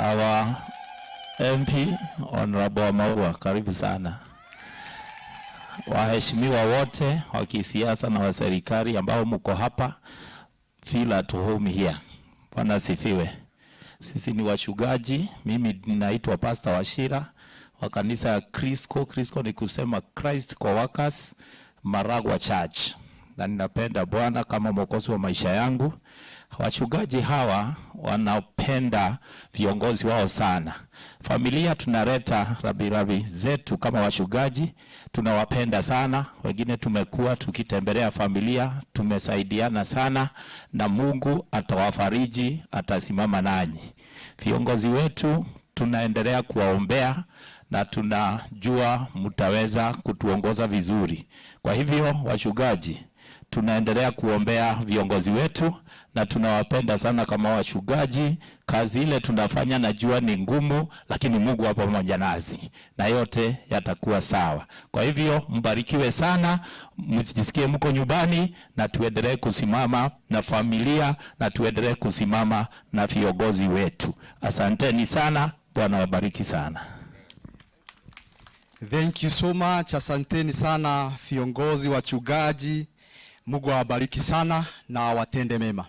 Our MP Honorable Maua, karibu sana. Waheshimiwa wote wa kisiasa na wa serikali ambao mko hapa, feel at home here. Bwana sifiwe. Sisi ni wachungaji, mimi ninaitwa Pastor Wachira wa kanisa ya Crisco. Crisco ni kusema Christ Co-workers Maragwa Church. Na ninapenda Bwana kama mwokozi wa maisha yangu. Wachungaji hawa wanapenda viongozi wao sana. Familia tunaleta rabi zetu kama wachungaji, tunawapenda sana. Wengine tumekuwa tukitembelea familia, tumesaidiana sana, na Mungu atawafariji, atasimama nanyi. Viongozi wetu tunaendelea kuwaombea na tunajua mtaweza kutuongoza vizuri. Kwa hivyo wachungaji, tunaendelea kuombea viongozi wetu na tunawapenda sana kama wachungaji. Kazi ile tunafanya najua ni ngumu, lakini Mungu hapo pamoja nasi na yote yatakuwa sawa. Kwa hivyo mbarikiwe sana, msijisikie mko nyumbani, na tuendelee kusimama na familia na tuendelee kusimama na viongozi wetu. Asanteni sana, Bwana wabariki sana. Thank you so much. Asanteni sana viongozi wachungaji. Mungu awabariki sana na watende mema.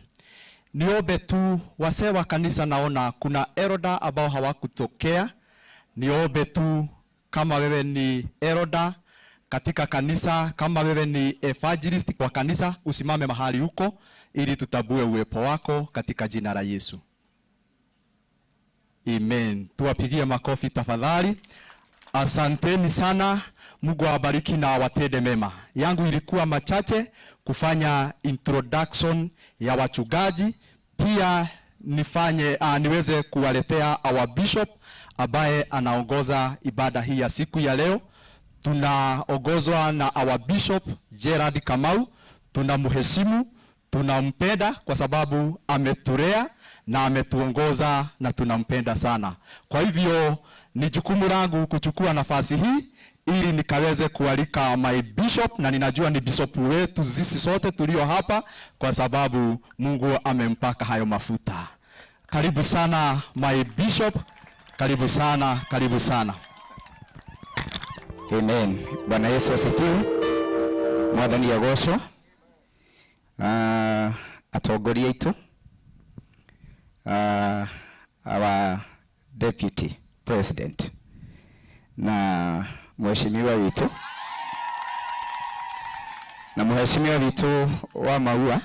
Niombe tu wazee wa kanisa, naona kuna eroda ambao hawakutokea. Niombe tu kama wewe ni eroda katika kanisa, kama wewe ni evangelist kwa kanisa, usimame mahali huko ili tutabue uwepo wako katika jina la Yesu. Amen. Tuwapigie makofi tafadhali. Asanteni sana. Mungu awabariki na watende mema. Yangu ilikuwa machache kufanya introduction ya wachungaji. Pia niweze kuwaletea our bishop ambaye anaongoza ibada hii ya siku ya leo. Tunaongozwa na our bishop Gerard Kamau. Tunamheshimu, tunampenda kwa sababu ametulea na ametuongoza na tunampenda sana. Kwa hivyo ni jukumu langu kuchukua nafasi hii ili nikaweze kualika my bishop, na ninajua ni bishop wetu sisi sote tulio hapa kwa sababu Mungu amempaka hayo mafuta. Karibu sana my bishop, karibu sana, karibu sana. Amen. Bwana Yesu asifiwe. Mwathani agocwo. Atongoria itu. Our deputy president na mheshimiwa wetu wa Maua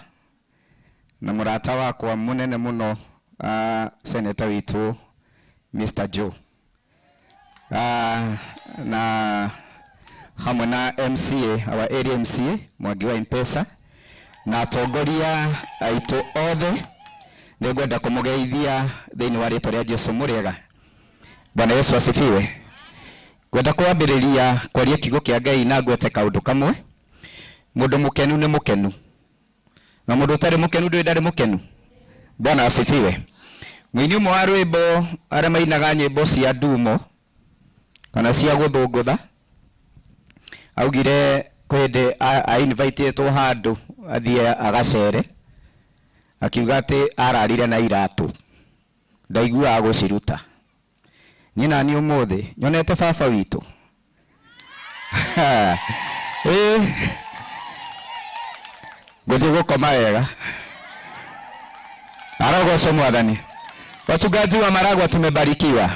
na murata wakwa munene muno senator wetu Mr. Joe na hamwe na MCA, our area MCA Mwangi wa Mpesa na atongoria aitu othe. Nĩngwenda kũmũgeithia thĩinĩ wa rĩĩtwa rĩa Jesũ mũrĩega. Bwana Yesu asifiwe. Ngwenda kwambĩrĩria kwaria kiugo kĩa Ngai na ngwete kaũndũ kamwe. Mũndũ mũkenu nĩ mũkenu, na mũndũ ũtarĩ mũkenu ndarĩ mũkenu. Bwana asifiwe. Mũini ũmwe wa rwĩmbo arĩa mainaga nyĩmbo cia ndumo kana cia gũthũngũtha augire kwende inviteetwo handũ athiĩ agacere, akiuga atĩ ararire na iratu ndaiguaga gũciruta. Nyina ni ũmũthĩ nyonete baba witũ gũthiĩ gũkoma wega. Arogocwo Mwathani. Wachungaji wa Maragwa tumebarikiwa.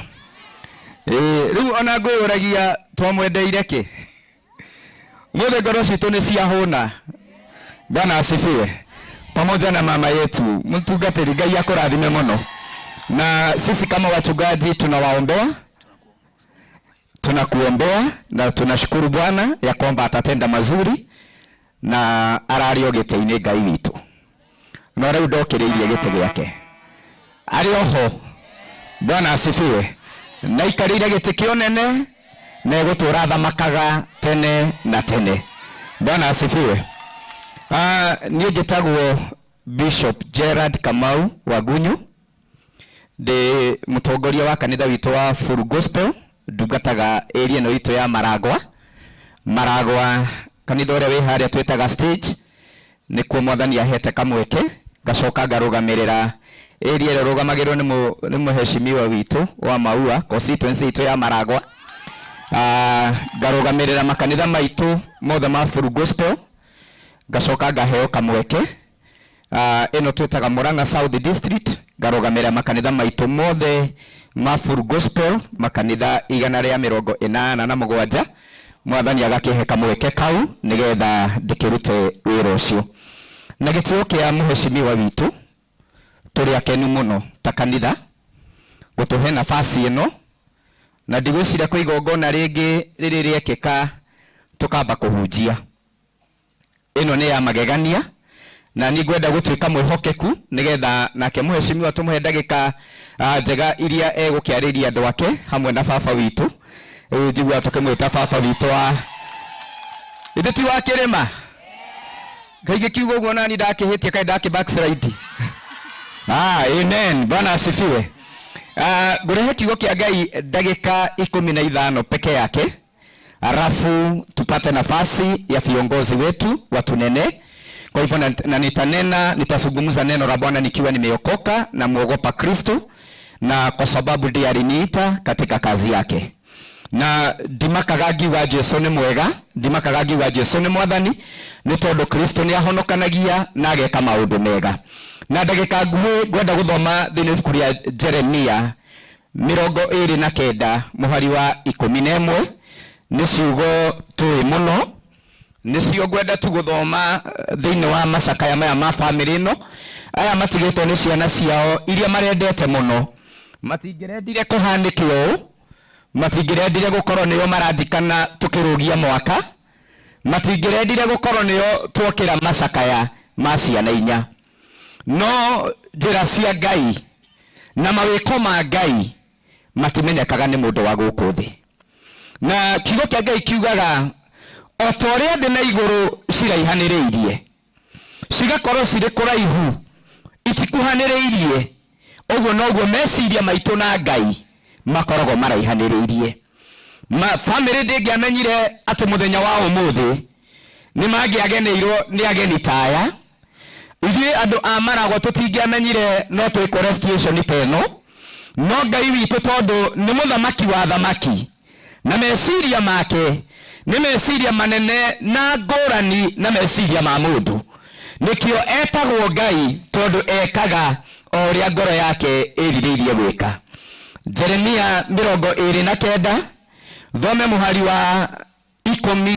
Rĩu ona ngũyũragia twamwendeire kĩ? Mũthĩ ngoro citũ nĩ ciahũna. Bwana asifiwe. Pamoja na mama yetu mtungatĩri, Ngai akũrathime mũno. Na sisi kama wachungaji tunawaombea, tunakuombea na tunashukuru Bwana ya kwamba atatenda mazuri na arario gĩtĩ-inĩ Ngai witũ. Na rĩu ndokĩrĩirie gĩtĩ gĩake arĩ oho. Bwana asifiwe. Na ikarĩire gĩtĩ kĩonene na egũtũra thamakaga tene na tene. Bwana asifiwe. Niĩ njĩtagwo Bishop Gerard Kamau wa Gunyu. De mũtongoria wa kanitha witũ wa Full Gospel, ndungataga area ĩno itũ ya Maragwa. Kanitha ũrĩa wĩ harĩa twĩtaga stage, nĩkuo Mwathani ahete kamweke ngacoka ngarũgamĩrĩra area ĩrĩa ĩrũgamagĩrĩrwo nĩ mũheshimiwa witũ wa Maua constituency itũ ya Maragwa. Ngarũgamĩrĩra makanitha maitũ mothe ma Full Gospel, ngacoka ngaheo kamweke ĩno twĩtaga Murang'a South District, ngarũgamĩrĩra makanitha maitũ mothe ma Full Gospel, makanitha 187. Mwathani agakĩhe kamweke kau nĩgetha ndĩkĩrute wĩra ũcio. Na gĩtĩo kĩa mũheshimiwa witũ tũrĩ akenu mũno ta kanitha gũtũhe nafasi ĩno, na ndigwĩciria kwa igongona rĩngĩ rĩrĩ rĩekĩka tũkamba kũhunjia. Ĩno nĩ ya magegania na nĩngwenda gũtuĩka mwĩhokeku nĩgetha nake mũheshimiwa tũmũhe ndagĩka njega iria egũkĩarĩria andũ ake hamwe na baba witũ. Njigua tũkĩmwĩta baba witũ wa Ithĩti wa Kĩrĩma. Kaingĩ kiugo ũguo nani ndakĩhĩtia kaĩ ndakĩ backslide. Amen. Bwana asifiwe. Ngũrehe kiugo kĩa Ngai ndagĩka 15 peke yake, alafu tupate nafasi ya viongozi wetu watunene. Kwa hivyo nitazungumza neno la Bwana nikiwa nimeokoka na muogopa Kristo, na kwa sababu ndiye aliniita katika kazi yake. Na ndimakagagi wa Jesu ni mwega, ndimakagagi wa Jesu ni mwathani, ni tondu Kristo ni ahonokanagia na ageka maundu mega. Na ndagĩka nguhĩ ngwenda gũthoma thĩinĩ ibuku rĩa Jeremia 29 mũhari wa 11. Nĩ ciugo tũĩ mũno, nĩcio ngwenda tu gũthoma thĩinĩ wa macakaya maya ma family ĩno. Aya matigĩtwo nĩ ciana ciao iria marendete mũno, matingĩrendire kũhanĩke ũũ, matingĩrendire gũkorwo nĩo marathikana tũkĩrũgia mwaka, matingĩrendire gũkorwo nĩo twokĩra macakaya ma ciana inya. No njĩra cia Ngai na mawĩko ma Ngai matimenyekaga nĩ mũndũ wa gũkũ thĩ. Na kiugo kĩa Ngai kiugaga o ta ũrĩa thĩ na igũrũ ciraihanĩrĩirie, cigakorwo cirĩ kũraihu itikuhanĩrĩirie, ũguo noguo meciria maitũ na Ngai makoragwo maraihanĩrĩirie. Family ndĩngĩamenyire atĩ mũthenya wa ũmũthĩ nĩ mangĩageneirwo nĩ ageni taya. Ithuĩ andũ a Maragwa tũtingĩamenyire no twĩko restoration teno, no Ngai witũ tondũ nĩ mũthamaki wa thamaki na meciria make nĩ meciria manene na ngũrani na meciria ma mũndũ, nĩkĩo etagwo Ngai tondũ ekaga o ũrĩa ngoro yake ĩrirĩirie gwĩka. Jeremia 29 thome mũhari wa 10.